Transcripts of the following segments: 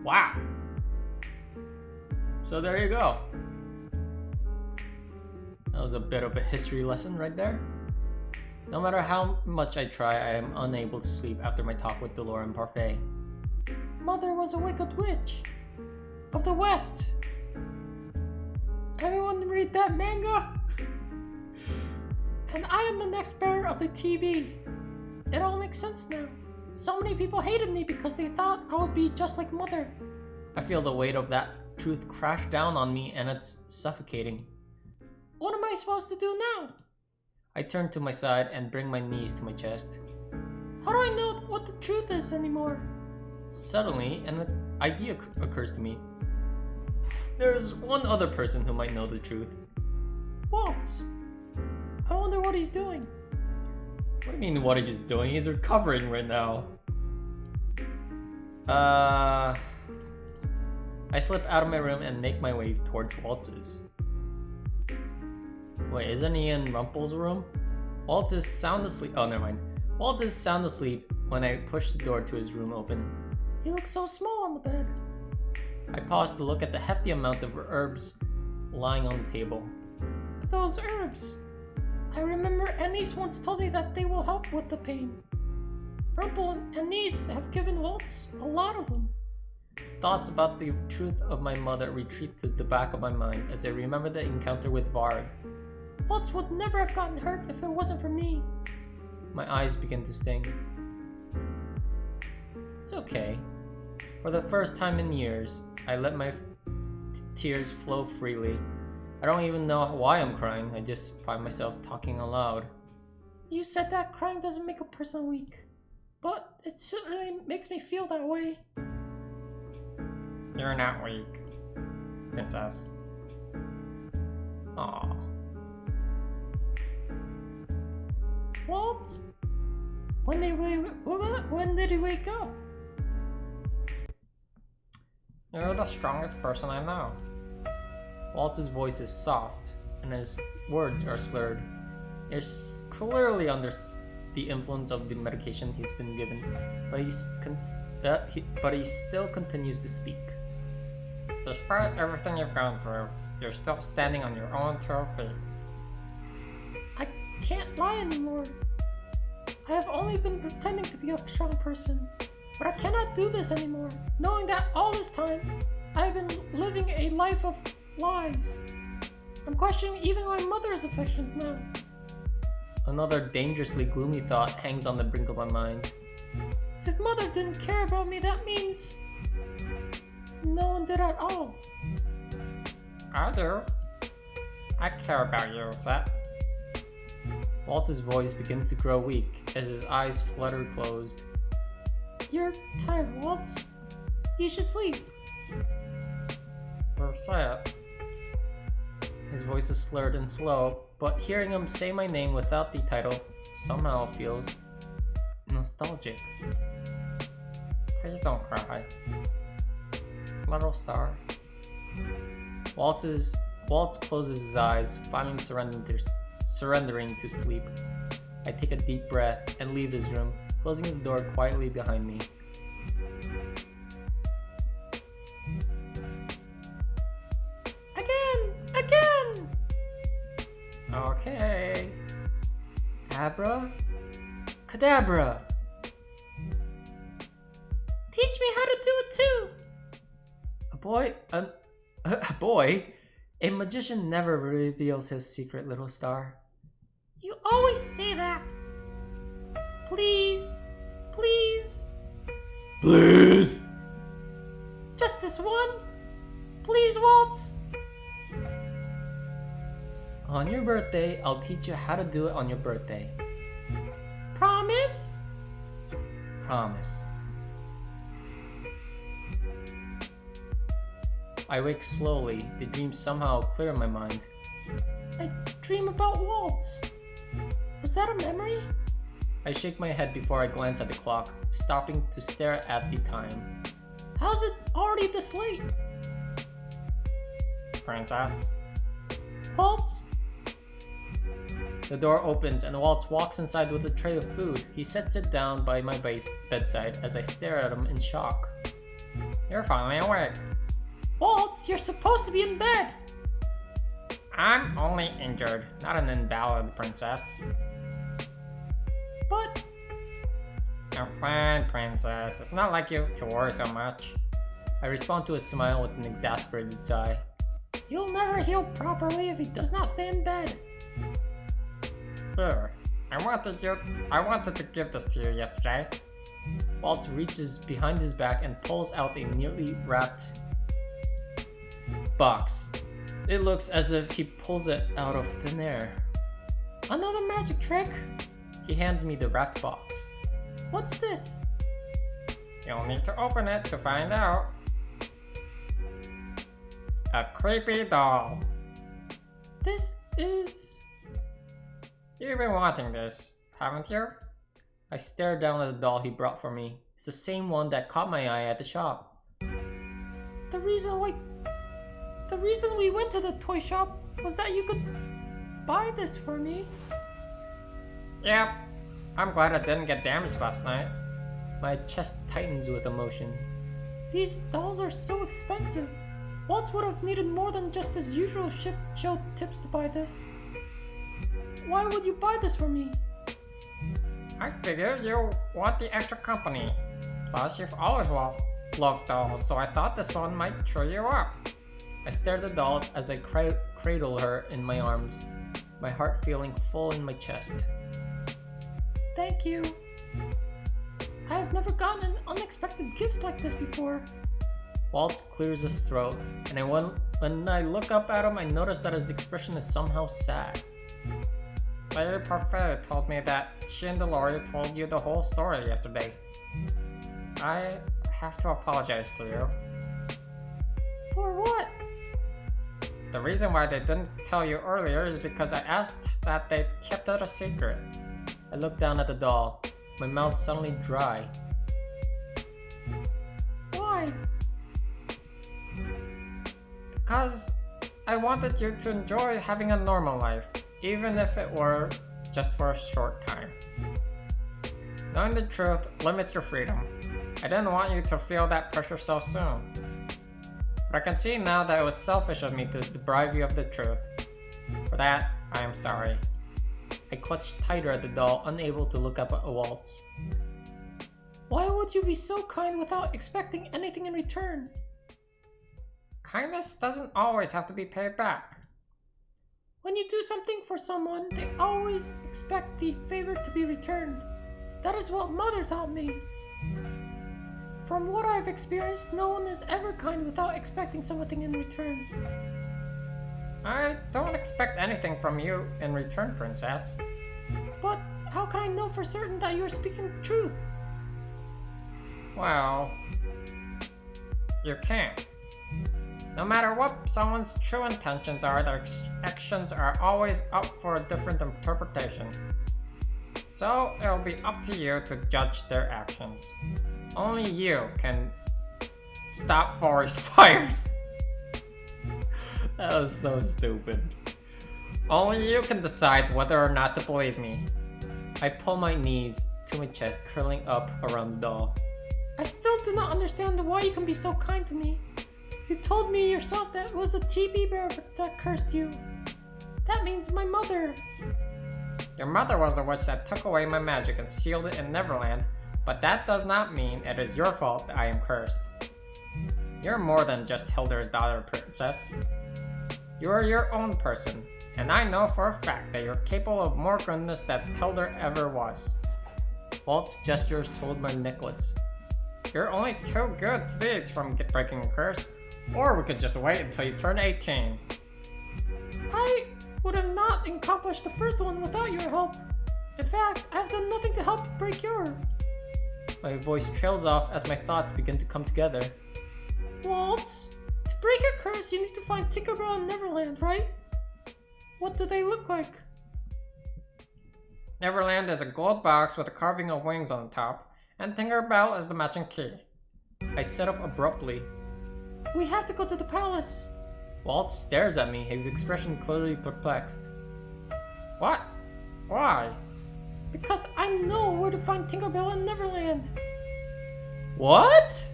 Wow. So there you go. That was a bit of a history lesson right there. No matter how much I try, I am unable to sleep after my talk with Delora and Parfait. Mother was a wicked witch of the West. Everyone read that manga? And I am the next bearer of the TV. It all makes sense now. So many people hated me because they thought I would be just like Mother. I feel the weight of that truth crash down on me and it's suffocating. What am I supposed to do now? I turn to my side and bring my knees to my chest. How do I know what the truth is anymore? Suddenly, an idea occurs to me. There's one other person who might know the truth. Waltz. I wonder what he's doing. What do you mean what he's doing? He's recovering right now. I slip out of my room and make my way towards Waltz's. Wait, isn't he in Rumpel's room? Waltz is sound asleep. Oh, never mind. Waltz is sound asleep when I push the door to his room open. He looks so small on the bed. I pause to look at the hefty amount of herbs lying on the table. Those herbs. I remember Anise once told me that they will help with the pain. Rumpel and Anise have given Waltz a lot of them. Thoughts about the truth of my mother retreat to the back of my mind as I remember the encounter with Varg. Waltz would never have gotten hurt if it wasn't for me. My eyes begin to sting. It's okay. For the first time in years, I let my tears flow freely. I don't even know why I'm crying, I just find myself talking aloud. You said that crying doesn't make a person weak, but it certainly makes me feel that way. You're not weak, Princess. Aww. What? When did he wake up? You're the strongest person I know. Waltz's voice is soft, and his words are slurred. He's clearly under the influence of the medication he's been given, but he still continues to speak. Despite everything you've gone through, you're still standing on your own 2 feet. I can't lie anymore. I have only been pretending to be a strong person, but I cannot do this anymore, knowing that all this time, I've been living a life of lies. I'm questioning even my mother's affections now. Another dangerously gloomy thought hangs on the brink of my mind. If Mother didn't care about me, that means no one did at all. I do. I care about you, Seth. Waltz's voice begins to grow weak as his eyes flutter closed. You're tired, Waltz. You should sleep. Or Seth. His voice is slurred and slow, but hearing him say my name without the title somehow feels nostalgic. Please don't cry. Little star. Waltz closes his eyes, finally surrendering to sleep. I take a deep breath and leave his room, closing the door quietly behind me. Again! Okay. Abra? Cadabra! Teach me how to do it too! A boy? A magician never reveals his secret, little star. You always say that. Please. Please! Just this one? Please, Waltz? On your birthday, I'll teach you how to do it on your birthday. Promise? Promise. I wake slowly, the dream somehow clear in my mind. I dream about Waltz. Was that a memory? I shake my head before I glance at the clock, stopping to stare at the time. How's it already this late? Princess? Waltz? The door opens and Waltz walks inside with a tray of food. He sets it down by my bedside as I stare at him in shock. You're finally awake. Waltz, you're supposed to be in bed. I'm only injured, not an invalid, princess. But You're fine, princess. It's not like you have to worry so much. I respond to a smile with an exasperated sigh. you'll never heal properly if he does not stay in bed. Here, I wanted to give this to you yesterday. Waltz reaches behind his back and pulls out a nearly wrapped box. It looks as if he pulls it out of thin air. Another magic trick? He hands me the wrapped box. What's this? You'll need to open it to find out. A creepy doll. This is... You've been wanting this, haven't you? I stare down at the doll he brought for me. It's the same one that caught my eye at the shop. The reason we went to the toy shop was that you could buy this for me. Yep. I'm glad I didn't get damaged last night. My chest tightens with emotion. These dolls are so expensive. Waltz would have needed more than just his usual show tips to buy this. Why would you buy this for me? I figured you want the extra company. Plus, you've always loved dolls, so I thought this one might cheer you up. I stare at the doll as I cradle her in my arms, my heart feeling full in my chest. Thank you. I have never gotten an unexpected gift like this before. Waltz clears his throat, and when I look up at him, I notice that his expression is somehow sad. Lady Parfait told me that she and Deloria told you the whole story yesterday. I have to apologize to you. For what? The reason why they didn't tell you earlier is because I asked that they kept it a secret. I look down at the doll, my mouth suddenly dry. Why? Because I wanted you to enjoy having a normal life, even if it were just for a short time. Knowing the truth limits your freedom. I didn't want you to feel that pressure so soon. But I can see now that it was selfish of me to deprive you of the truth. For that, I am sorry. I clutched tighter at the doll, unable to look up at Waltz. Why would you be so kind without expecting anything in return? Kindness doesn't always have to be paid back. When you do something for someone, they always expect the favor to be returned. That is what Mother taught me. From what I've experienced, no one is ever kind without expecting something in return. I don't expect anything from you in return, Princess. But how can I know for certain that you are speaking the truth? Well, you can't. No matter what someone's true intentions are, their actions are always up for a different interpretation. So it'll be up to you to judge their actions. Only you can stop forest fires. That was so stupid. Only you can decide whether or not to believe me. I pull my knees to my chest, curling up around the doll. I still do not understand why you can be so kind to me. You told me yourself that it was the TB bear that cursed you. That means my mother. Your mother was the witch that took away my magic and sealed it in Neverland, but that does not mean it is your fault that I am cursed. You're more than just Hilder's daughter, Princess. You are your own person, and I know for a fact that you're capable of more goodness than Hilder ever was. Waltz gestures toward my necklace. You're only too good deeds from breaking a curse, or we could just wait until you turn 18. I would have not accomplished the first one without your help. In fact, I've done nothing to help break your... My voice trails off as my thoughts begin to come together. Waltz, to break a curse, you need to find Tinkerbell and Neverland, right? What do they look like? Neverland is a gold box with a carving of wings on the top, and Tinkerbell is the matching key. I sit up abruptly. We have to go to the palace. Waltz stares at me, his expression clearly perplexed. What? Why? Because I know where to find Tinkerbell and Neverland. What?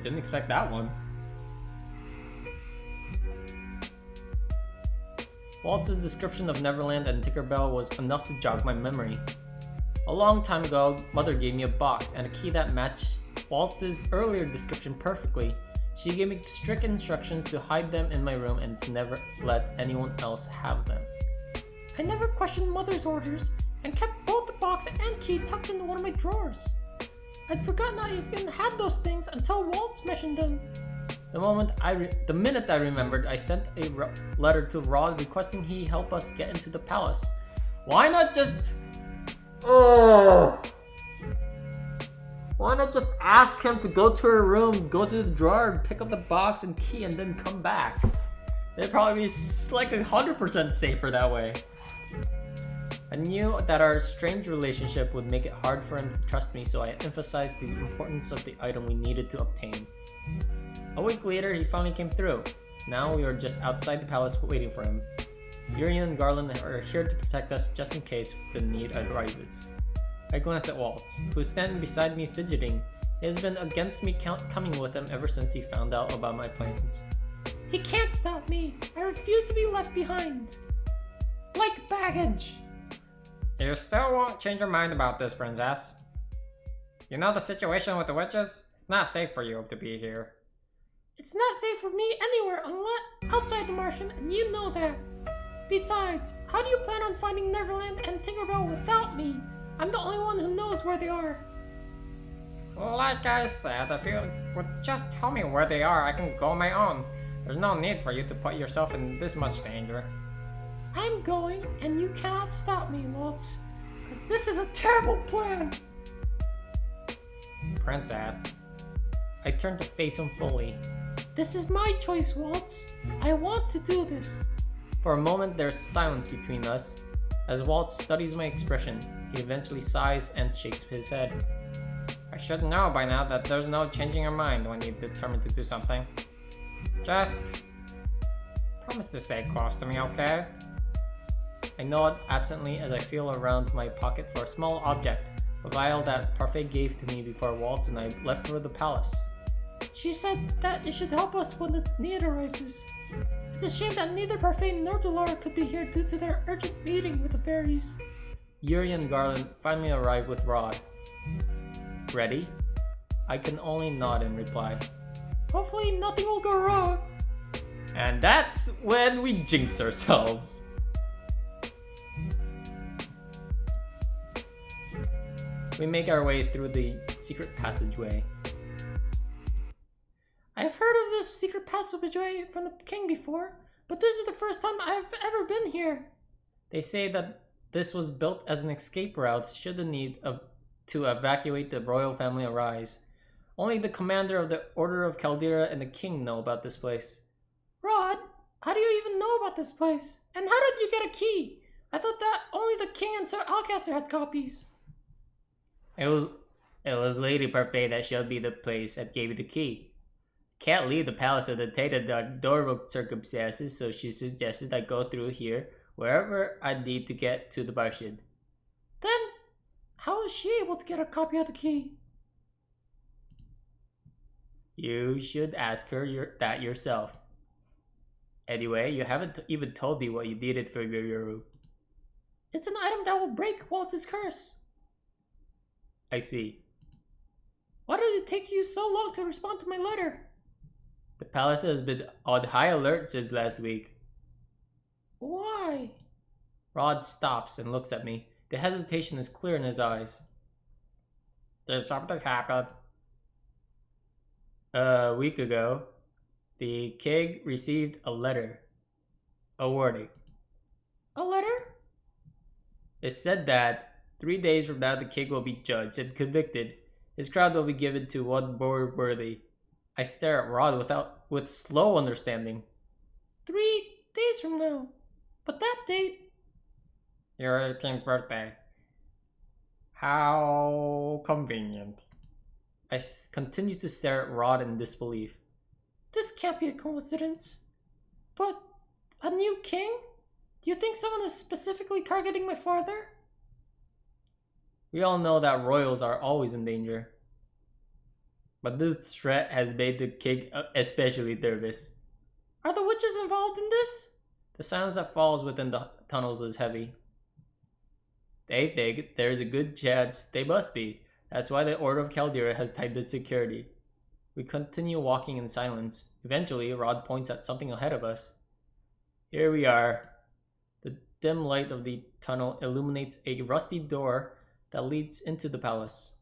Didn't expect that one. Waltz's description of Neverland and Tinkerbell was enough to jog my memory. A long time ago, Mother gave me a box and a key that matched Waltz's earlier description perfectly. She gave me strict instructions to hide them in my room and to never let anyone else have them. I never questioned Mother's orders and kept both the box and key tucked into one of my drawers. I'd forgotten I even had those things until Waltz mentioned them. The minute I remembered, I sent a letter to Rod requesting he help us get into the palace. Why not just... Why not just ask him to go to her room, go to the drawer, pick up the box and key, and then come back? It'd probably be like 100% safer that way. I knew that our strange relationship would make it hard for him to trust me, so I emphasized the importance of the item we needed to obtain. A week later, he finally came through. Now we are just outside the palace waiting for him. Urian and Garland are here to protect us just in case the need arises. I glance at Waltz, who is standing beside me fidgeting. He has been against me coming with him ever since he found out about my plans. He can't stop me. I refuse to be left behind. Like baggage. You still won't change your mind about this, princess. You know the situation with the witches? It's not safe for you to be here. It's not safe for me anywhere unless outside the Martian, and you know that. Besides, how do you plan on finding Neverland and Tinkerbell without me? I'm the only one who knows where they are. Like I said, if you would just tell me where they are, I can go on my own. There's no need for you to put yourself in this much danger. I'm going, and you cannot stop me, Waltz. Because this is a terrible plan. Princess. I turned to face him fully. This is my choice, Waltz. I want to do this. For a moment, there's silence between us. As Waltz studies my expression, he eventually sighs and shakes his head. I should know by now that there's no changing your mind when you're determined to do something. Just promise to stay close to me, okay? I nod absently as I feel around my pocket for a small object, a vial that Parfait gave to me before Waltz and I left for the palace. She said that it should help us when the need arises. It's a shame that neither Parfait nor Dolores could be here due to their urgent meeting with the fairies. Yuri and Garland finally arrive with Rod. Ready? I can only nod in reply. Hopefully nothing will go wrong. And that's when we jinx ourselves. We make our way through the secret passageway. I've heard of this secret passageway from the king before, but this is the first time I've ever been here. They say that this was built as an escape route should the need to evacuate the royal family arise. Only the commander of the Order of Caldera and the king know about this place. Rod, how do you even know about this place? And how did you get a key? I thought that only the king and Sir Alcaster had copies. It was Lady Parfait that showed me the place and gave me the key. Can't leave the palace unattended under normal circumstances, so she suggested I go through here wherever I need to get to the Martian. Then, how is she able to get a copy of the key? You should ask her that yourself. Anyway, you haven't even told me what you needed for your room. It's an item that will break Waltz's curse. I see. Why did it take you so long to respond to my letter? The palace has been on high alert since last week. Why? Rod stops and looks at me. The hesitation is clear in his eyes. Did something happen? A week ago, the king received a letter. A warning. A letter? It said that 3 days from now the king will be judged and convicted. His crown will be given to one more worthy. I stare at Rod with slow understanding. 3 days from now? But that date... Your 18th birthday. How convenient. I continue to stare at Rod in disbelief. This can't be a coincidence. But a new king? Do you think someone is specifically targeting my father? We all know that royals are always in danger. but this threat has made the king especially nervous. Are the witches involved in this? The silence that falls within the tunnels is heavy. They think there's a good chance they must be. That's why the Order of Caldera has tightened security. We continue walking in silence. Eventually, Rod points at something ahead of us. Here we are. The dim light of the tunnel illuminates a rusty door that leads into the palace.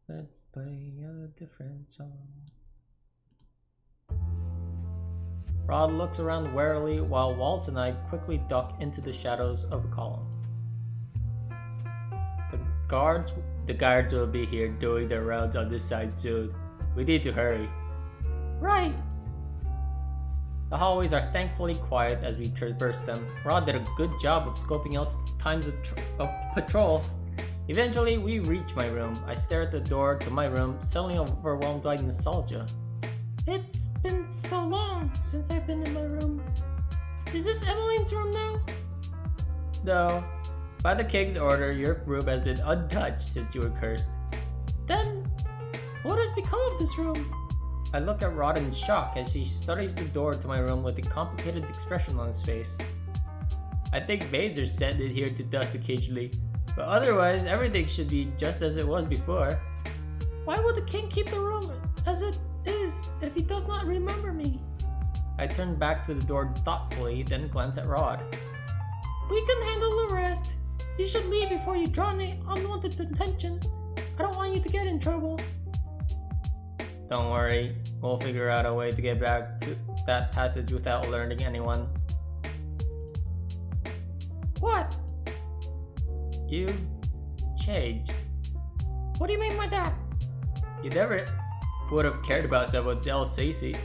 Let's play a different song. Rod looks around warily while Waltz and I quickly duck into the shadows of a column. The guards will be here doing their rounds on this side soon. We need to hurry. Right. The hallways are thankfully quiet as we traverse them. Rod did a good job of scoping out times of patrol. Eventually, we reach my room. I stare at the door to my room, suddenly overwhelmed by nostalgia. It's been so long since I've been in my room. Is this Emmeline's room now? No. By the king's order, your room has been untouched since you were cursed. Then, what has become of this room? I look at Rod in shock as he studies the door to my room with a complicated expression on his face. I think maids are sent in here to dust occasionally, but otherwise everything should be just as it was before. Why would the king keep the room as it is if he does not remember me? I turn back to the door thoughtfully, then glance at Rod. We can handle the rest. You should leave before you draw any unwanted attention. I don't want you to get in trouble. Don't worry, we'll figure out a way to get back to that passage without alerting anyone. What? You've changed. What do you mean by that? You never would have cared about someone else's safety.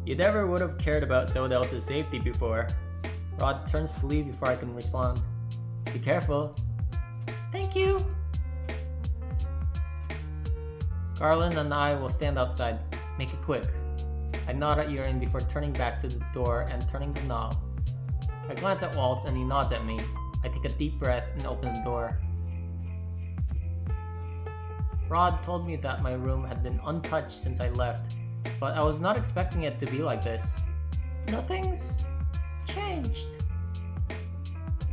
You never would have cared about someone else's safety before. Rod turns to leave before I can respond. Be careful. Thank you. Garland and I will stand outside. Make it quick. I nod at Urine before turning back to the door and turning the knob. I glance at Waltz and he nods at me. I take a deep breath and open the door. Rod told me that my room had been untouched since I left, but I was not expecting it to be like this. Nothing's changed.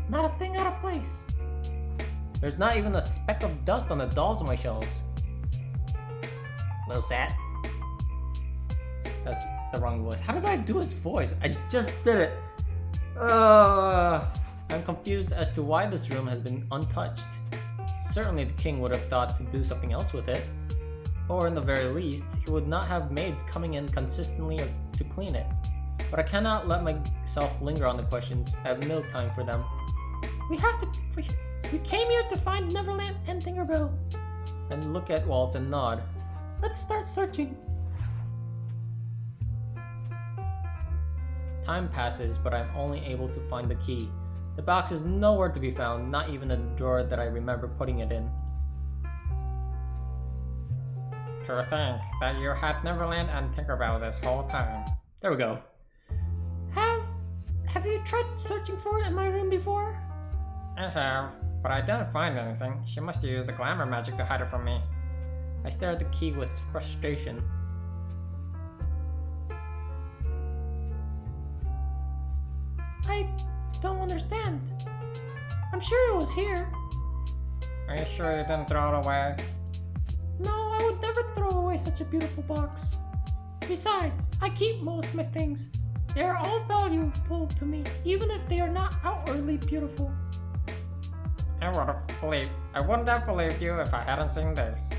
Not a thing out of place. There's not even a speck of dust on the dolls on my shelves. Little sad. That's the wrong voice. How did I do his voice? I just did it. I'm confused as to why this room has been untouched. Certainly the king would have thought to do something else with it. Or in the very least, he would not have maids coming in consistently to clean it. But I cannot let myself linger on the questions. I have no time for them. We came here to find Neverland and Tinkerbell. And look at Waltz and nod. Let's start searching. Time passes, but I'm only able to find the key. The box is nowhere to be found, not even in the drawer that I remember putting it in. To think that you had Neverland and Tinkerbell this whole time. There we go. Have you tried searching for it in my room before? I have, but I didn't find anything. She must have used the glamour magic to hide it from me. I stare at the key with frustration. I don't understand. I'm sure it was here. Are you sure you didn't throw it away? No, I would never throw away such a beautiful box. Besides, I keep most of my things. They are all valuable to me, even if they are not outwardly beautiful. I wouldn't have believed you if I hadn't seen this.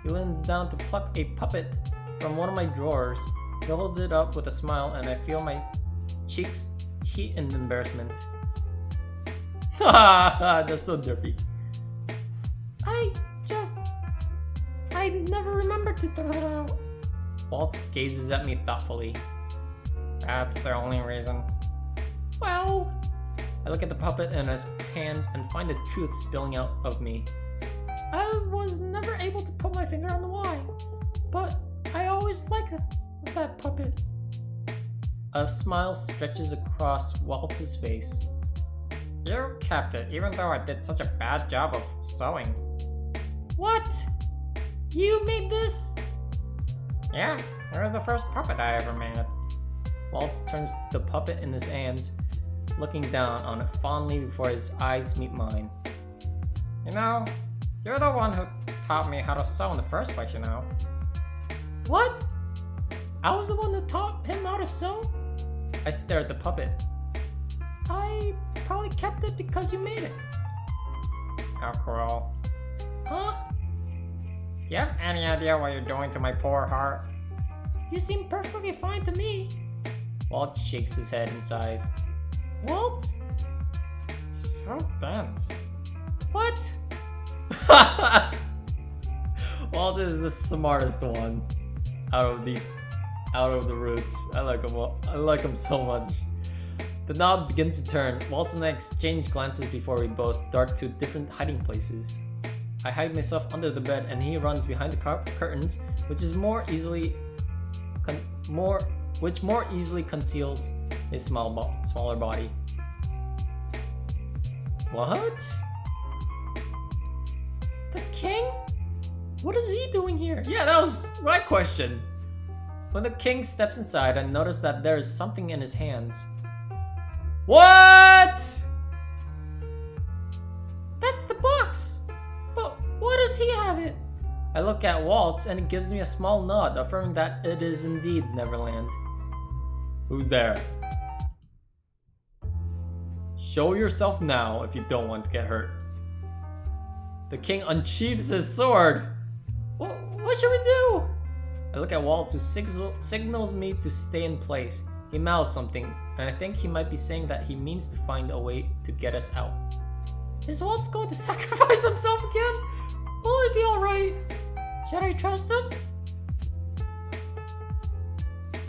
He leans down to pluck a puppet from one of my drawers. He holds it up with a smile and I feel my cheeks heat in embarrassment. Haha, that's so derpy. I never remembered to throw it out. Waltz gazes at me thoughtfully. That's the only reason. Well, I look at the puppet in his hands and find the truth spilling out of me. I was never able to put my finger on the why, but I always liked that puppet. A smile stretches across Waltz's face. You kept it, even though I did such a bad job of sewing. What? You made this? Yeah, you're the first puppet I ever made. Waltz turns the puppet in his hands, looking down on it fondly before his eyes meet mine. You know, you're the one who taught me how to sew in the first place, you know. What? I was the one who taught him how to sew? I stare at the puppet. I probably kept it because you made it. How cruel. Huh? Do you have any idea what you're doing to my poor heart? You seem perfectly fine to me. Walt shakes his head and sighs. Waltz? So dense. What? Walt is the smartest one out of the roots. I like him so much. The knob begins to turn. Waltz and I exchange glances before we both dart to different hiding places. I hide myself under the bed and he runs behind the curtains, which more easily conceals his smaller body. What? The king? What is he doing here? Yeah, that was my question. When the king steps inside, I notice that there is something in his hands. What? That's the box! But why does he have it? I look at Waltz and it gives me a small nod, affirming that it is indeed Neverland. Who's there? Show yourself now if you don't want to get hurt. The king unsheathes his sword. What should we do? I look at Waltz, who signals me to stay in place. He mouths something, and I think he might be saying that he means to find a way to get us out. Is Waltz going to sacrifice himself again? Will he be alright? Should I trust him?